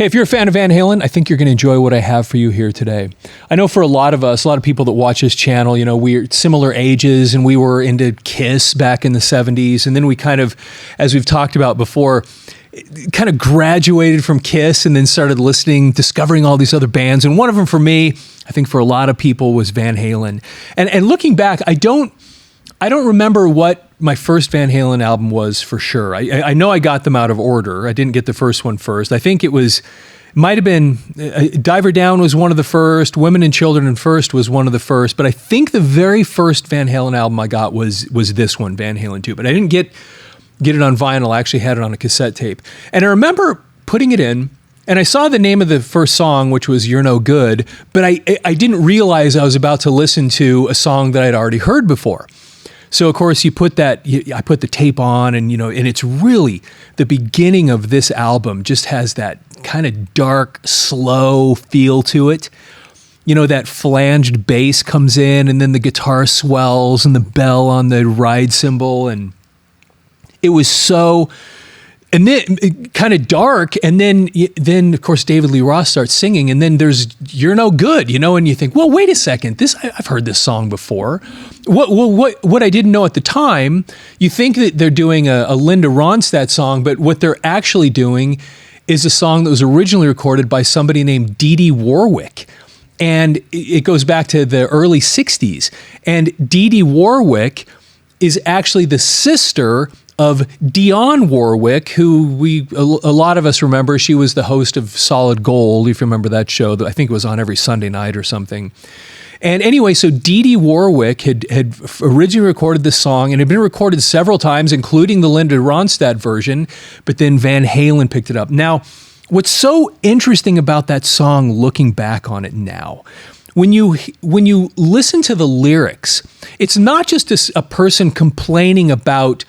Hey, if you're a fan of Van Halen, I think you're going to enjoy what I have for you here today. I know for a lot of us, a lot of people that watch this channel, you know, we're similar ages and we were into Kiss back in the 70s. And then we kind of, as we've talked about before, kind of graduated from Kiss and then started listening, discovering all these other bands. And one of them for me, I think for a lot of people, was Van Halen. And looking back, I don't remember what my first Van Halen album was for sure. I know I got them out of order. I didn't get the first one first. I think it might have been Diver Down was one of the first, Women and Children and First was one of the first, but I think the very first Van Halen album I got was this one, Van Halen II. But I didn't get it on vinyl. I actually had it on a cassette tape. And I remember putting it in, and I saw the name of the first song, which was You're No Good, but I didn't realize I was about to listen to a song that I'd already heard before. So of course I put the tape on, and and it's really the beginning of this album just has that kind of dark, slow feel to it. That flanged bass comes in, and then the guitar swells and the bell on the ride cymbal, and it was so, and then kind of dark, and then of course David Lee Roth starts singing, and then there's You're No Good, and you think, well, wait a second, I've heard this song before. What I didn't know at the time, you think that they're doing a Linda Ronstadt song, but what they're actually doing is a song that was originally recorded by somebody named Dee Dee Warwick. And it goes back to the early 60s. And Dee Dee Warwick is actually the sister of Dionne Warwick, who a lot of us remember. She was the host of Solid Gold, if you remember that show. I think it was on every Sunday night or something. And anyway, so Dee Dee Warwick had originally recorded this song, and it had been recorded several times, including the Linda Ronstadt version, but then Van Halen picked it up. Now, what's so interesting about that song, looking back on it now, when you listen to the lyrics, it's not just a person complaining about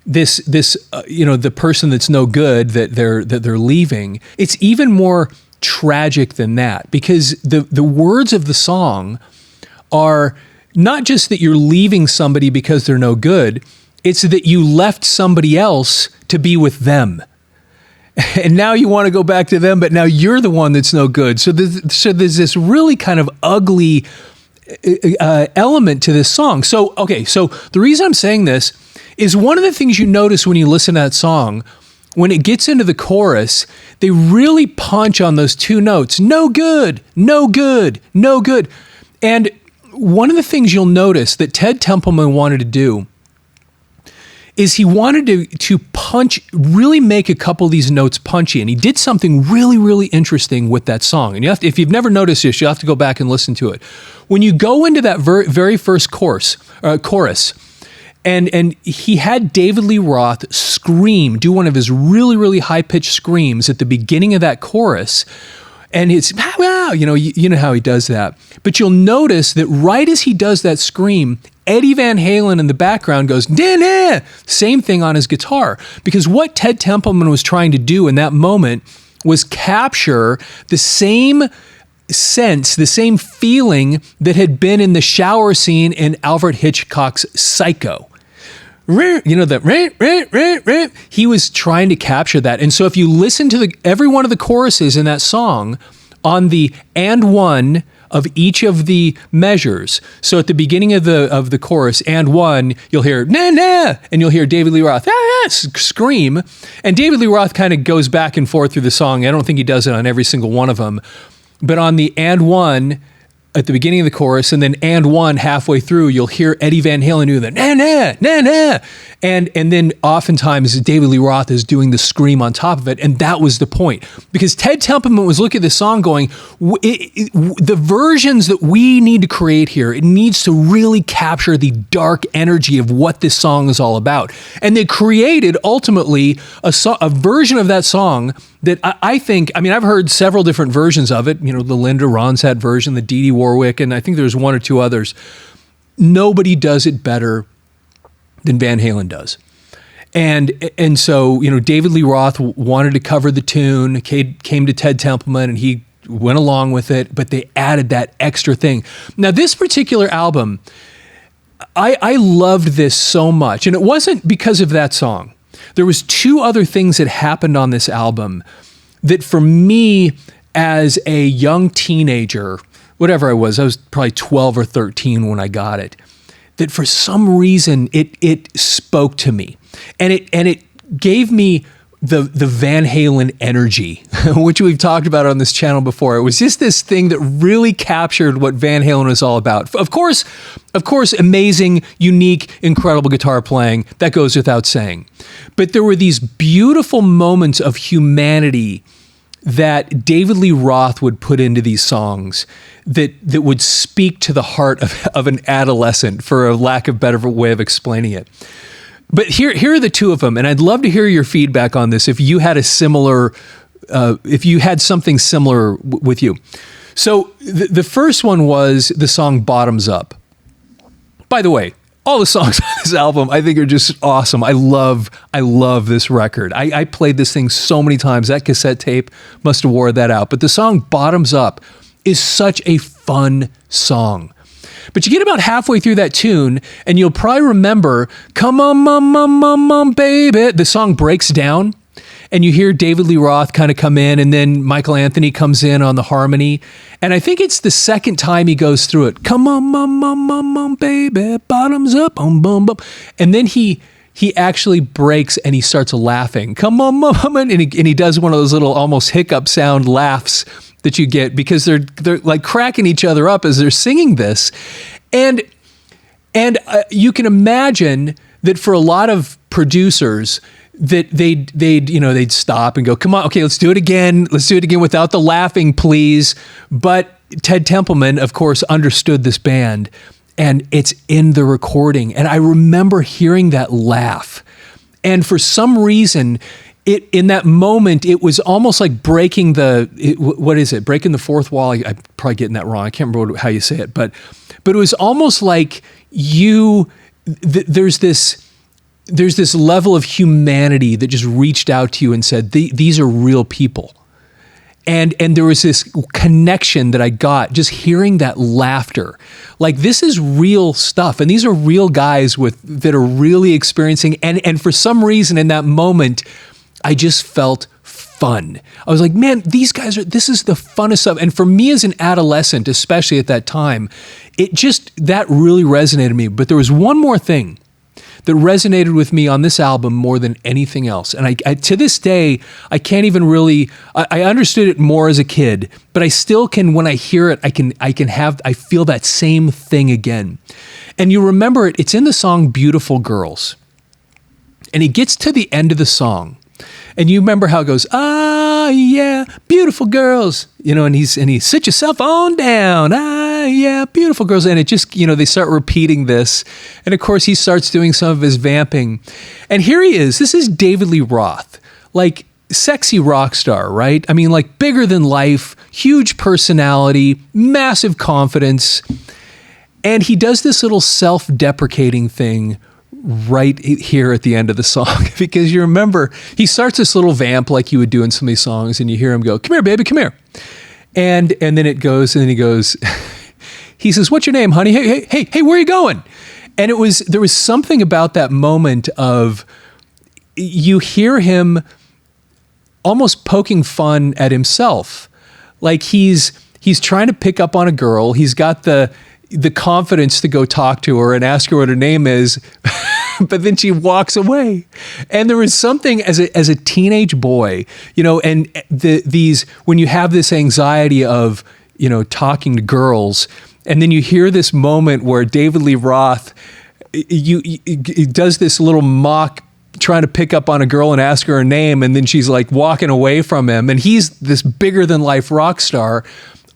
this the person that's no good that they're leaving. It's even more tragic than that, because the words of the song are not just that you're leaving somebody because they're no good, it's that you left somebody else to be with them. And now you want to go back to them, but now you're the one that's no good. So there's this really kind of ugly element to this song. So the reason I'm saying this is one of the things you notice when you listen to that song, when it gets into the chorus, they really punch on those two notes. No good, no good, no good. And one of the things you'll notice that Ted Templeman wanted to do is he wanted to punch, really make a couple of these notes punchy. And he did something really, really interesting with that song. And if you've never noticed this, you'll have to go back and listen to it. When you go into that very first chorus, and he had David Lee Roth do one of his really, really high-pitched screams at the beginning of that chorus. And it's, wow, you know how he does that. But you'll notice that right as he does that scream, Eddie Van Halen in the background goes, nah. Same thing on his guitar. Because what Ted Templeman was trying to do in that moment was capture the same sense, the same feeling that had been in the shower scene in Alfred Hitchcock's Psycho. That he was trying to capture that. And so if you listen to every one of the choruses in that song on the and one of each of the measures, so at the beginning of the chorus, and one, you'll hear nah nah, and you'll hear David Lee Roth scream, and David Lee Roth kind of goes back and forth through the song. I don't think he does it on every single one of them, but on the and one at the beginning of the chorus, and then and one halfway through, you'll hear Eddie Van Halen do the nah nah nah nah, and then oftentimes David Lee Roth is doing the scream on top of it, and that was the point, because Ted Templeman was looking at this song going, the versions that we need to create here, it needs to really capture the dark energy of what this song is all about, and they created ultimately a version of that song that I think, I've heard several different versions of it, the Linda Ronstadt version, the Dee Dee Warwick, and I think there's one or two others. Nobody does it better than Van Halen does. And so, David Lee Roth wanted to cover the tune, came to Ted Templeman, and he went along with it, but they added that extra thing. Now, this particular album, I loved this so much, and it wasn't because of that song. There was two other things that happened on this album that for me as a young teenager, whatever I was probably 12 or 13 when I got it, that for some reason it spoke to me, and it gave me the Van Halen energy, which we've talked about on this channel before. It was just this thing that really captured what Van Halen was all about. Of course, amazing, unique, incredible guitar playing, that goes without saying. But there were these beautiful moments of humanity that David Lee Roth would put into these songs that would speak to the heart of an adolescent, for a lack of better way of explaining it. But here are the two of them, and I'd love to hear your feedback on this if you had if you had something similar with you. So the first one was the song Bottoms Up. By the way, all the songs on this album I think are just awesome. I love this record. I played this thing so many times. That cassette tape must have wore that out. But the song Bottoms Up is such a fun song. But you get about halfway through that tune, and you'll probably remember, "Come on, mom, baby." The song breaks down, and you hear David Lee Roth kind of come in, and then Michael Anthony comes in on the harmony. And I think it's the second time he goes through it. "Come on, mom, baby, bottoms up, bum, bum." And then he actually breaks and he starts laughing. "Come on, mom," and he does one of those little almost hiccup sound laughs that you get because they're like cracking each other up as they're singing this. And you can imagine that for a lot of producers that they'd stop and go, "Come on, okay, let's do it again. Let's do it again without the laughing, please." But Ted Templeman, of course, understood this band, and it's in the recording. And I remember hearing that laugh. And for some reason, in that moment, it was almost like breaking breaking the fourth wall. I'm probably getting that wrong. I can't remember how you say it, but it was almost like there's this level of humanity that just reached out to you and said, these are real people. And there was this connection that I got just hearing that laughter. Like, this is real stuff. And these are real guys that are really experiencing. And for some reason in that moment, I just felt fun. I was like, man, this is the funnest stuff. And for me as an adolescent, especially at that time, that really resonated with me. But there was one more thing that resonated with me on this album more than anything else. And I to this day, I can't even really, I understood it more as a kid, but I still can, when I hear it, I feel that same thing again. And you remember it's in the song Beautiful Girls. And he gets to the end of the song. And you remember how it goes, "Ah, yeah, beautiful girls," and he "Sit yourself on down, ah, yeah, beautiful girls." And it just, they start repeating this. And of course, he starts doing some of his vamping. And here he is. This is David Lee Roth, like sexy rock star, right? I mean, like bigger than life, huge personality, massive confidence. And he does this little self-deprecating thing right here at the end of the song, because you remember he starts this little vamp like you would do in some of these songs, and you hear him go, "Come here, baby, come here," and then it goes, and then he goes, he says, "What's your name, honey? Hey, where are you going?" And there was something about that moment of, you hear him almost poking fun at himself, like he's trying to pick up on a girl. He's got the confidence to go talk to her and ask her what her name is, but then she walks away. And there was something as a teenage boy, and when you have this anxiety of, talking to girls, and then you hear this moment where David Lee Roth, he does this little mock trying to pick up on a girl and ask her name, and then she's like walking away from him, and he's this bigger than life rock star.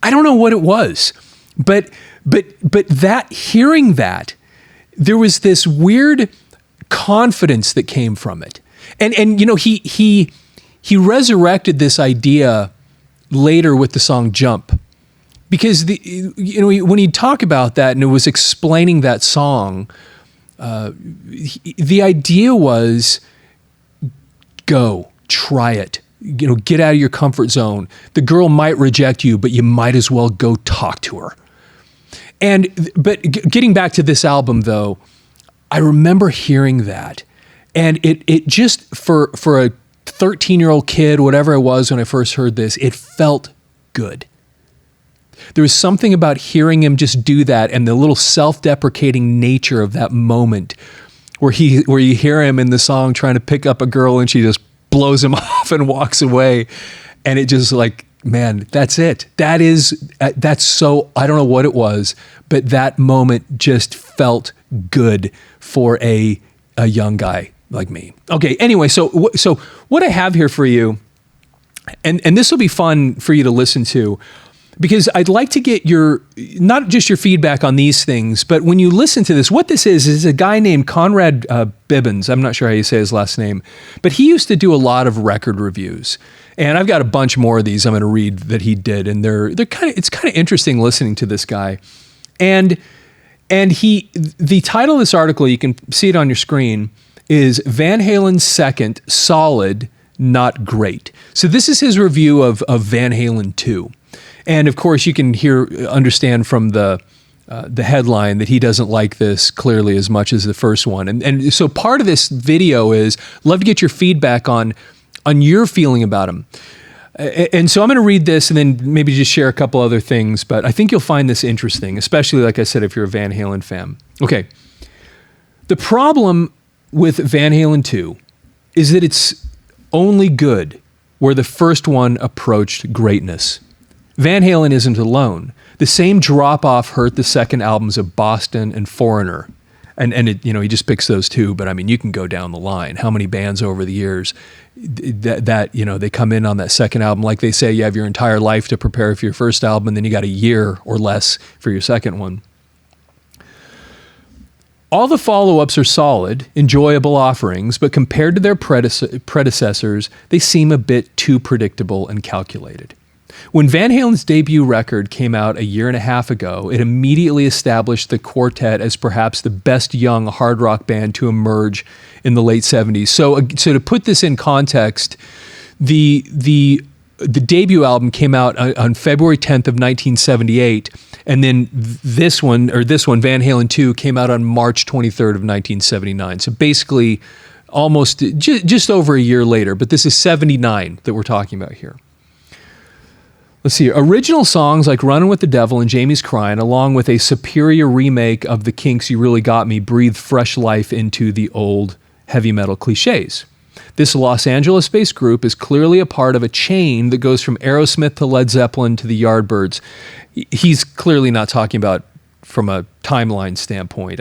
I don't know what it was, but that, hearing that, there was this weird confidence that came from it. And he resurrected this idea later with the song Jump, because when he'd talk about that and it was explaining that song, the idea was, go, try it. Get out of your comfort zone. The girl might reject you, but you might as well go talk to her. But getting back to this album, though, I remember hearing that, and it just for a 13-year-old kid, whatever I was when I first heard this, it felt good. There was something about hearing him just do that and the little self-deprecating nature of that moment where you hear him in the song trying to pick up a girl and she just blows him off and walks away. And it just like, man, that's it. That's so, I don't know what it was, but that moment just felt good for a young guy like me. Okay, anyway, so what I have here for you, and this will be fun for you to listen to, because I'd like to get not just your feedback on these things, but when you listen to this, what this is a guy named Conrad Bibbins. I'm not sure how you say his last name, but he used to do a lot of record reviews. And I've got a bunch more of these I'm going to read that he did, and it's kind of interesting listening to this guy. And the title of this article, you can see it on your screen, is Van Halen's Second, Solid, Not Great. So this is his review of Van Halen II. And of course, you can understand from the headline that he doesn't like this clearly as much as the first one. And so part of this video is, love to get your feedback on your feeling about him. And so I'm going to read this and then maybe just share a couple other things, but I think you'll find this interesting, especially, like I said, if you're a Van Halen fan. Okay. The problem with Van Halen 2 is that it's only good where the first one approached greatness. Van Halen isn't alone. The same drop-off hurt the second albums of Boston and Foreigner. And it, he just picks those two, but I mean, you can go down the line. How many bands over the years that they come in on that second album, like they say, you have your entire life to prepare for your first album, and then you got a year or less for your second one. All the follow-ups are solid, enjoyable offerings, but compared to their predecessors, they seem a bit too predictable and calculated. When Van Halen's debut record came out a year and a half ago, it immediately established the quartet as perhaps the best young hard rock band to emerge in the late 70s. So to put this in context, the debut album came out on February 10th of 1978, and then this one, Van Halen 2, came out on March 23rd of 1979. So basically almost just over a year later, but this is 79 that we're talking about here. Let's see. Original songs like Runnin' with the Devil and Jamie's Cryin', along with a superior remake of The Kinks' You Really Got Me, breathe fresh life into the old heavy metal cliches. This Los Angeles-based group is clearly a part of a chain that goes from Aerosmith to Led Zeppelin to the Yardbirds. He's clearly not talking about from a timeline standpoint.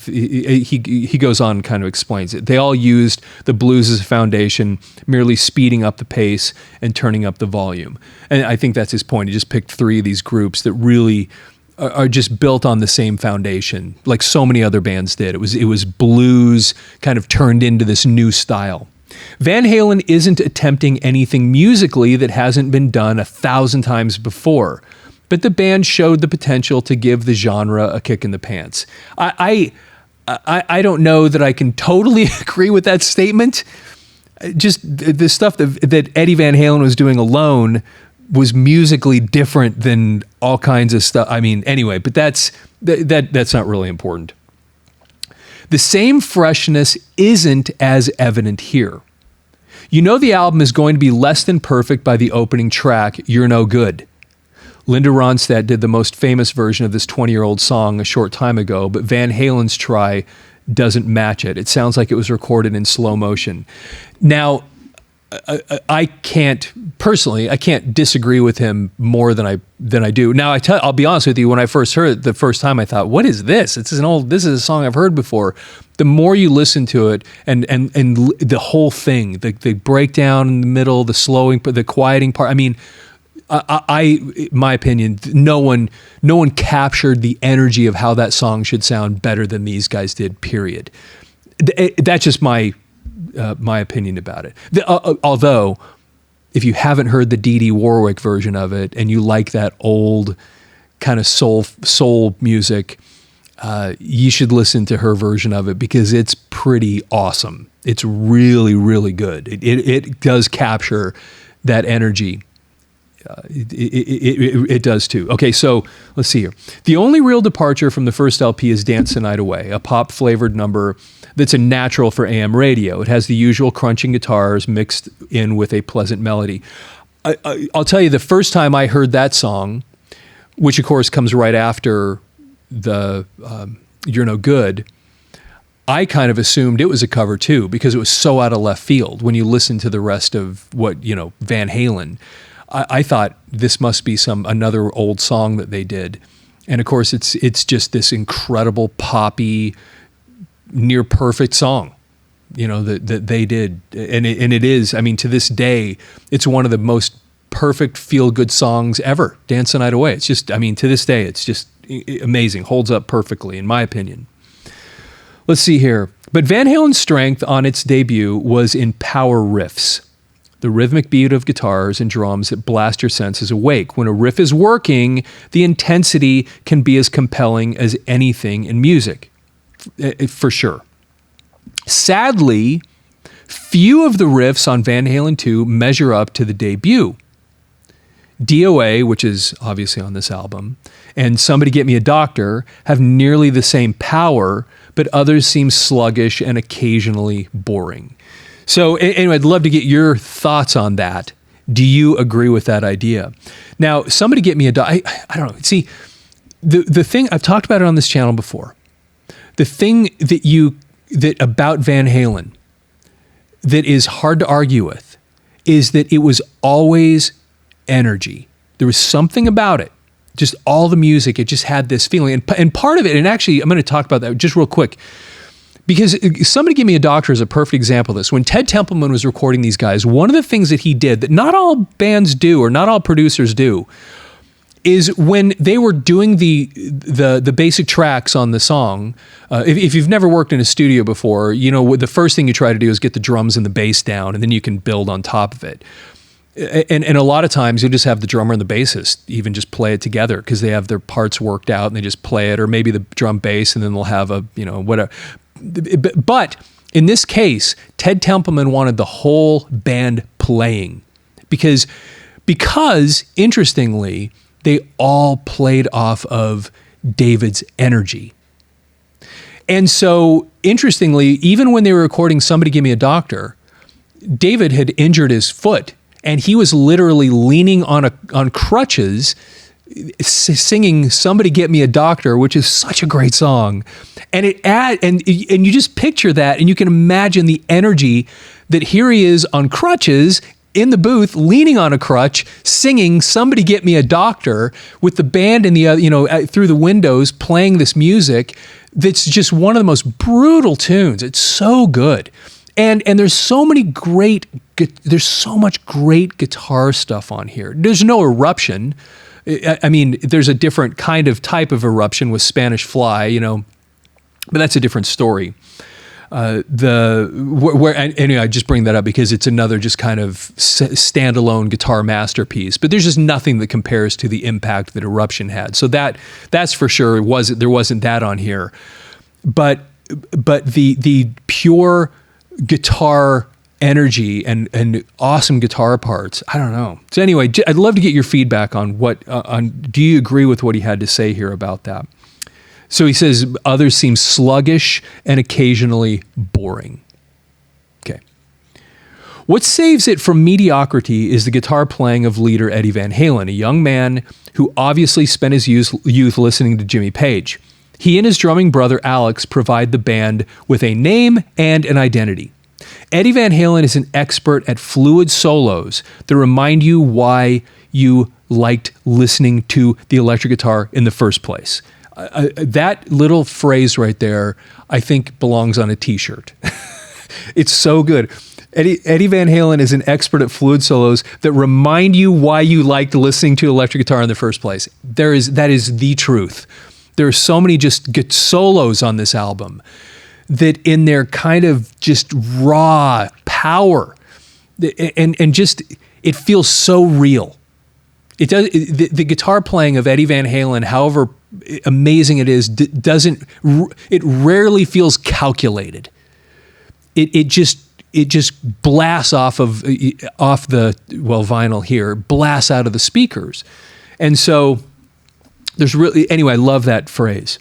He goes on and kind of explains it. They all used the blues as a foundation, merely speeding up the pace and turning up the volume. And I think that's his point. He just picked three of these groups that really are just built on the same foundation, like so many other bands did. It was blues kind of turned into this new style. Van Halen isn't attempting anything musically that hasn't been done 1,000 times before, but the band showed the potential to give the genre a kick in the pants. I don't know that I can totally agree with that statement. Just the stuff that Eddie Van Halen was doing alone was musically different than all kinds of stuff. I mean, anyway, but that's not really important. The same freshness isn't as evident here. The album is going to be less than perfect by the opening track, You're No Good. Linda Ronstadt did the most famous version of this 20-year-old song a short time ago, but Van Halen's try doesn't match it. It sounds like it was recorded in slow motion. Now, I can't disagree with him more than I do. Now, I'll be honest with you. When I first heard it the first time, I thought, "What is this? This is a song I've heard before." The more you listen to it, and the whole thing, the breakdown in the middle, the slowing, the quieting part. I mean, my opinion, no one captured the energy of how that song should sound better than these guys did. Period. That's just my opinion about it. Although, if you haven't heard the Dee Dee Warwick version of it and you like that old kind of soul music, you should listen to her version of it because it's pretty awesome. It's really, really good. It does capture that energy. it does too. Okay, so let's see here. The only real departure from the first LP is Dance the Night Away, a pop-flavored number that's a natural for AM radio. It has the usual crunching guitars mixed in with a pleasant melody. I'll tell you, the first time I heard that song, which of course comes right after the You're No Good, I kind of assumed it was a cover too, because it was so out of left field. When you listen to the rest of what, Van Halen, I thought this must be another old song that they did. And of course it's just this incredible poppy, near perfect song, that they did. And it is, to this day, it's one of the most perfect feel-good songs ever, Dance the Night Away. It's just, to this day, it's just amazing. Holds up perfectly, in my opinion. Let's see here. But Van Halen's strength on its debut was in power riffs, the rhythmic beat of guitars and drums that blast your senses awake. When a riff is working, the intensity can be as compelling as anything in music, for sure. Sadly, few of the riffs on Van Halen II measure up to the debut. DOA, which is obviously on this album, and Somebody Get Me a Doctor have nearly the same power, but others seem sluggish and occasionally boring. So anyway, I'd love to get your thoughts on that. Do you agree with that idea? Now, Somebody Get Me a Doctor, I don't know. See, the thing, I've talked about it on this channel before. The thing that about Van Halen that is hard to argue with is that it was always energy. There was something about it. Just all the music, it just had this feeling. And part of it, and actually I'm going to talk about that just real quick, because Somebody Give Me a Doctor is a perfect example of this. When Ted Templeman was recording these guys, one of the things that he did that not all bands do or not all producers do is when they were doing the basic tracks on the song, if you've never worked in a studio before, the first thing you try to do is get the drums and the bass down, and then you can build on top of it. And a lot of times you'll just have the drummer and the bassist even just play it together because they have their parts worked out and they just play it, or maybe the drum bass, and then they'll have a, whatever. But in this case, Ted Templeman wanted the whole band playing because interestingly, they all played off of David's energy. And so, interestingly, even when they were recording Somebody Give Me a Doctor, David had injured his foot, and he was literally leaning on crutches, singing "Somebody Get Me a Doctor," which is such a great song. And and you just picture that, and you can imagine the energy that here he is on crutches in the booth, leaning on a crutch, singing "Somebody Get Me a Doctor" with the band in the through the windows playing this music. That's just one of the most brutal tunes. It's so good, and there's so much great guitar stuff on here. There's no eruption. There's a different type of eruption with Spanish Fly, but that's a different story. Anyway, I just bring that up because it's another just kind of standalone guitar masterpiece. But there's just nothing that compares to the impact that Eruption had. So that's for sure. There wasn't that on here, but the pure guitar energy and awesome guitar parts. I don't know. So anyway, I'd love to get your feedback on do you agree with what he had to say here about that? So he says, others seem sluggish and occasionally boring. Okay. What saves it from mediocrity is the guitar playing of leader Eddie Van Halen, a young man who obviously spent his youth listening to Jimmy Page. He and his drumming brother Alex provide the band with a name and an identity. Eddie Van Halen is an expert at fluid solos that remind you why you liked listening to the electric guitar in the first place. That little phrase right there, I think, belongs on a t-shirt. It's so good. Eddie Van Halen is an expert at fluid solos that remind you why you liked listening to electric guitar in the first place. That is the truth. There are so many just good solos on this album that in their kind of just raw power and just, it feels so real. It does. The guitar playing of Eddie Van Halen, however amazing it is, it rarely feels calculated. It just it just blasts off the vinyl here, blasts out of the speakers. And so anyway, I love that phrase.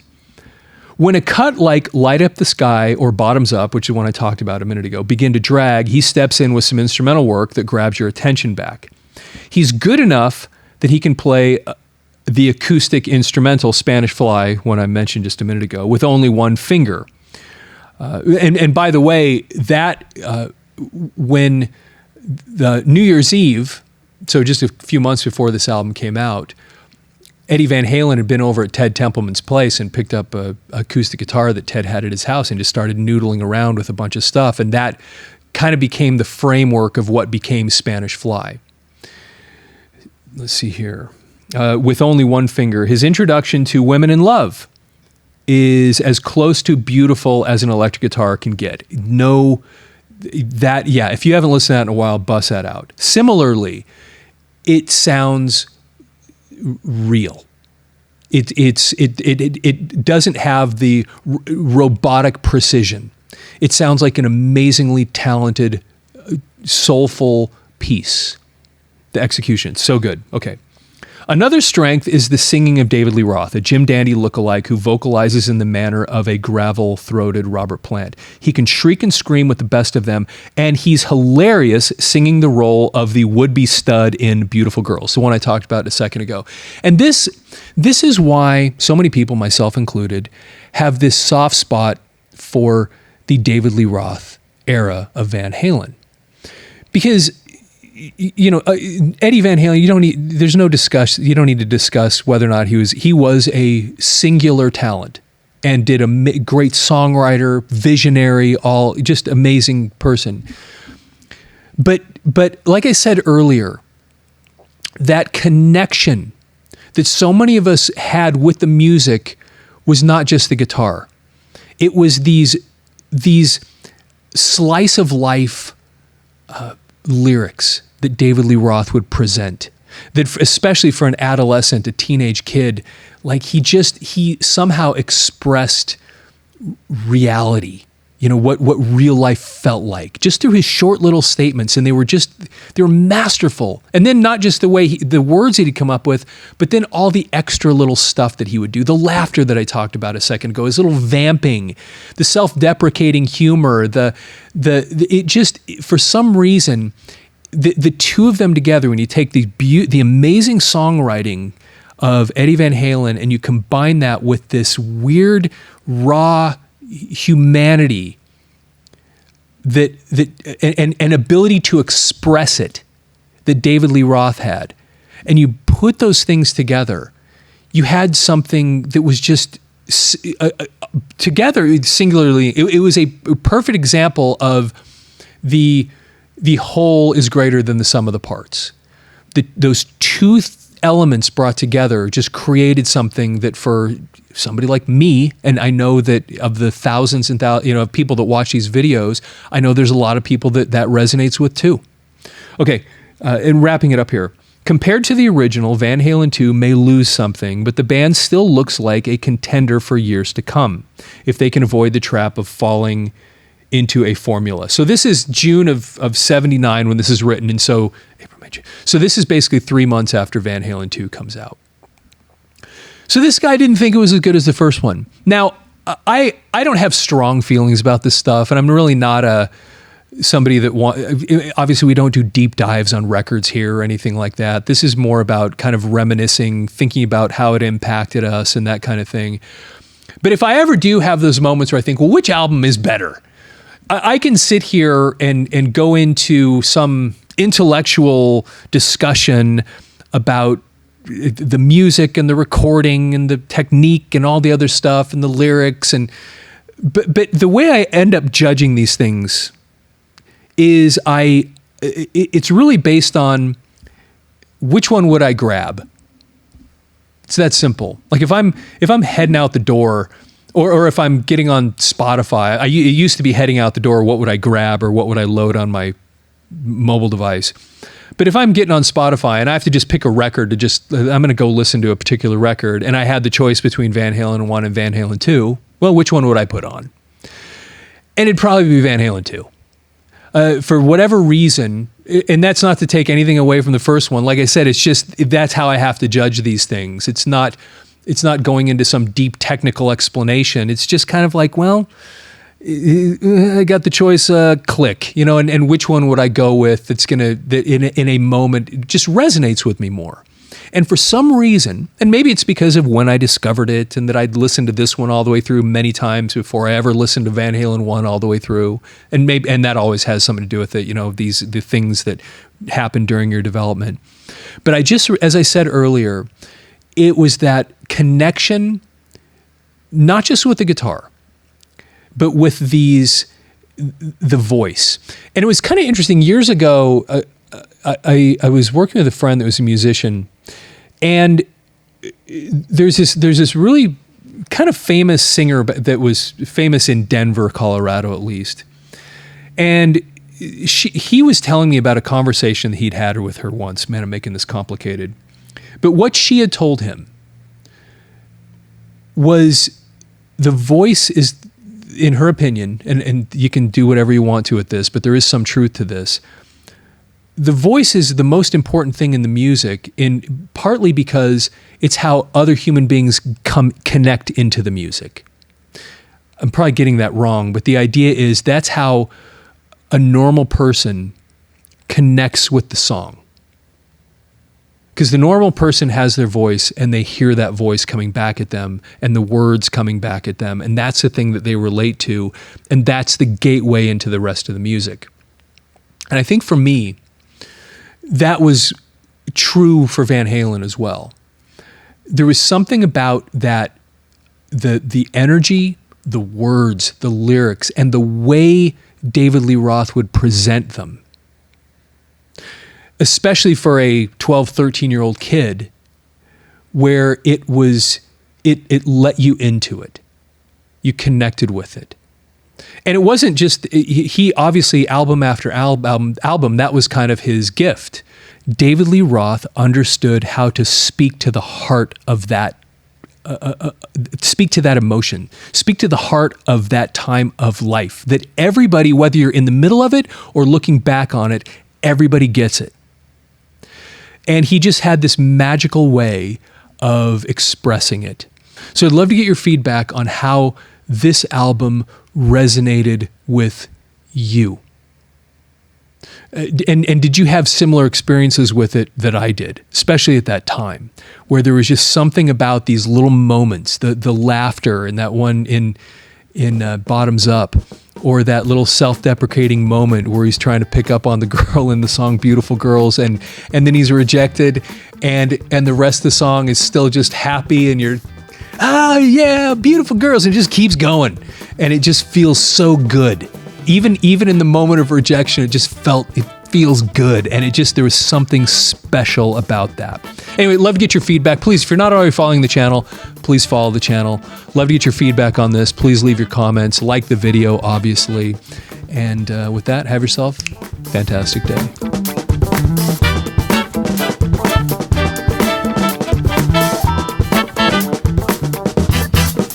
When a cut like Light Up the Sky or Bottoms Up, which is one I talked about a minute ago, begin to drag, he steps in with some instrumental work that grabs your attention back. He's good enough that he can play the acoustic instrumental Spanish Fly, one I mentioned just a minute ago, with only one finger. And by the way, that when the New Year's Eve, so just a few months before this album came out, Eddie Van Halen had been over at Ted Templeman's place and picked up a acoustic guitar that Ted had at his house and just started noodling around with a bunch of stuff. And that kind of became the framework of what became Spanish Fly. Let's see here. With only one finger, his introduction to Women in Love is as close to beautiful as an electric guitar can get. If you haven't listened to that in a while, bust that out. Similarly, it sounds real. It doesn't have the robotic precision. It sounds like an amazingly talented, soulful piece. The execution, so good. Okay. Another strength is the singing of David Lee Roth, a Jim Dandy lookalike who vocalizes in the manner of a gravel-throated Robert Plant. He can shriek and scream with the best of them, and he's hilarious singing the role of the would-be stud in Beautiful Girls, the one I talked about a second ago. And this is why so many people, myself included, have this soft spot for the David Lee Roth era of Van Halen. Because Eddie Van Halen, you don't need to discuss whether or not he was a singular talent and did a great songwriter, visionary, just amazing person. But like I said earlier, that connection that so many of us had with the music was not just the guitar. It was these slice of life lyrics that David Lee Roth would present, that especially for an adolescent, a teenage kid, like he somehow expressed reality, what real life felt like, just through his short little statements. And they were masterful. And then not just the words that he'd come up with, but then all the extra little stuff that he would do, the laughter that I talked about a second ago, his little vamping, the self-deprecating humor, it just, for some reason, the two of them together, when you take the amazing songwriting of Eddie Van Halen and you combine that with this weird, raw humanity and ability to express it that David Lee Roth had, and you put those things together, you had something that was just together singularly. It was a perfect example of the whole is greater than the sum of the parts. Those two elements brought together just created something that for somebody like me, and I know that of the thousands and thousands, of people that watch these videos, I know there's a lot of people that resonates with too. Okay, and wrapping it up here. Compared to the original, Van Halen II may lose something, but the band still looks like a contender for years to come, if they can avoid the trap of falling into a formula. So this is June of 79 when this is written, and so April, May, June. So this is basically 3 months after Van Halen 2 comes out. So this guy didn't think it was as good as the first one. Now, I don't have strong feelings about this stuff, and I'm really not somebody that obviously we don't do deep dives on records here or anything like that. This is more about kind of reminiscing, thinking about how it impacted us and that kind of thing. But if I ever do have those moments where I think, well, which album is better? I can sit here and go into some intellectual discussion about the music and the recording and the technique and all the other stuff and the lyrics, but the way I end up judging these things is it's really based on which one would I grab. It's that simple. Like if I'm heading out the door, or if I'm getting on Spotify, it used to be heading out the door, what would I grab or what would I load on my mobile device? But if I'm getting on Spotify and I have to just pick a record I'm going to go listen to a particular record, and I had the choice between Van Halen 1 and Van Halen 2, well, which one would I put on? And it'd probably be Van Halen 2. for whatever reason, and that's not to take anything away from the first one. Like I said, it's just that's how I have to judge these things. It's not going into some deep technical explanation. It's just kind of like, well, I got the choice, click, you know, and which one would I go with that in a moment it just resonates with me more. And for some reason, and maybe it's because of when I discovered it and that I'd listened to this one all the way through many times before I ever listened to Van Halen 1 all the way through. And that always has something to do with it, you know, the things that happen during your development. But as I said earlier, it was that connection, not just with the guitar, but with the voice. And it was kind of interesting. Years ago, I was working with a friend that was a musician, and there's this really kind of famous singer that was famous in Denver, Colorado, at least. And he was telling me about a conversation that he'd had with her once. Man, I'm making this complicated. But what she had told him was the voice is, in her opinion, and you can do whatever you want to with this, but there is some truth to this. The voice is the most important thing in the music, partly because it's how other human beings connect into the music. I'm probably getting that wrong, but the idea is that's how a normal person connects with the song. Because the normal person has their voice and they hear that voice coming back at them and the words coming back at them, and that's the thing that they relate to, and that's the gateway into the rest of the music. And I think for me, that was true for Van Halen as well. There was something about that, the energy, the words, the lyrics, and the way David Lee Roth would present them, especially for a 12, 13-year-old kid, where it let you into it. You connected with it. And it wasn't just, he obviously, album after album, that was kind of his gift. David Lee Roth understood how to speak to the heart of that, speak to that emotion, speak to the heart of that time of life, that everybody, whether you're in the middle of it or looking back on it, everybody gets it. And he just had this magical way of expressing it. So I'd love to get your feedback on how this album resonated with you. And did you have similar experiences with it that I did, especially at that time, where there was just something about these little moments, the laughter and that one in Bottoms Up, or that little self-deprecating moment where he's trying to pick up on the girl in the song Beautiful Girls, and then he's rejected, and the rest of the song is still just happy, and you're, yeah, beautiful girls, and it just keeps going, and it just feels so good. Even in the moment of rejection, it feels good, and there was something special about that. Anyway, love to get your feedback. Please, if you're not already following the channel, please follow the channel. Love to get your feedback on this. Please leave your comments, like the video, obviously. And with that, have yourself a fantastic day.